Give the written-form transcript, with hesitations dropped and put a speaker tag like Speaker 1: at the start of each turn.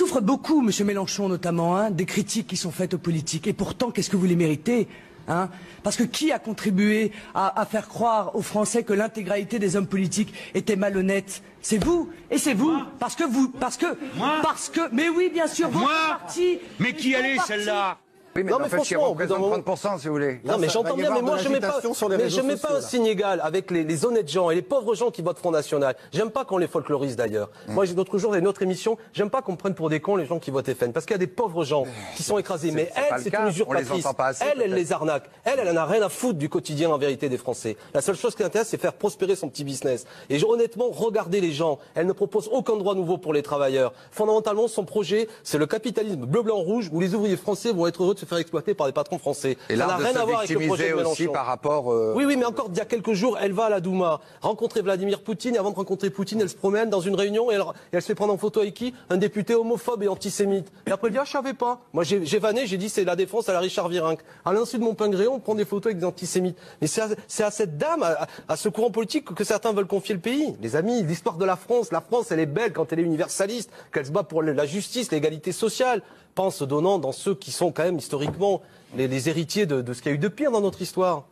Speaker 1: souffre beaucoup, M. Mélenchon notamment, hein, des critiques qui sont faites aux politiques. Et pourtant, qu'est-ce que vous les méritez, hein? Parce que qui a contribué à faire croire aux Français que l'intégralité des hommes politiques étaient malhonnêtes? C'est vous. Et c'est vous. Parce que, mais oui, bien sûr, votre parti.
Speaker 2: Mais qui elle est, celle-là?
Speaker 3: Oui, mais
Speaker 4: non, mais franchement,
Speaker 3: au bout d'un moment, 30%, si vous voulez.
Speaker 4: Non, mais j'entends bien, mais moi, je mets pas un signe égal avec les honnêtes gens et les pauvres gens qui votent Front National. J'aime pas qu'on les folklorise d'ailleurs. Moi, l'autre jour, dans une autre émission, j'aime pas qu'on me prenne pour des cons les gens qui votent FN. Parce qu'il y a des pauvres gens qui sont écrasés. Mais elle, c'est une usurpatrice. Elle les arnaque. Elle en a rien à foutre du quotidien, en vérité, des Français. La seule chose qui l'intéresse, c'est faire prospérer son petit business. Et honnêtement, regardez les gens. Elle ne propose aucun droit nouveau pour les travailleurs. Fondamentalement, son projet, c'est le capitalisme bleu, blanc, rouge, où les ouvriers français vont être heureux de se faire exploiter par des patrons français.
Speaker 3: Et
Speaker 4: ça n'a rien à voir avec le projet de Mélenchon.
Speaker 3: Aussi par rapport.
Speaker 4: Oui, mais encore il y a quelques jours, elle va à la Douma rencontrer Vladimir Poutine. Et avant de rencontrer Poutine, elle se promène dans une réunion et elle se fait prendre en photo avec qui? Un député homophobe et antisémite. Et après elle dit ah je savais pas. Moi j'ai vanné, j'ai dit c'est la défense à la Richard Virenque. À l'insu de mon pain gré, on prend des photos avec des antisémites. Mais c'est à cette dame, à ce courant politique que certains veulent confier le pays. Les amis, l'histoire de la France elle est belle quand elle est universaliste, qu'elle se bat pour la justice, l'égalité sociale. Pense donnant dans ceux qui sont quand même historiquement les héritiers de ce qu'il y a eu de pire dans notre histoire.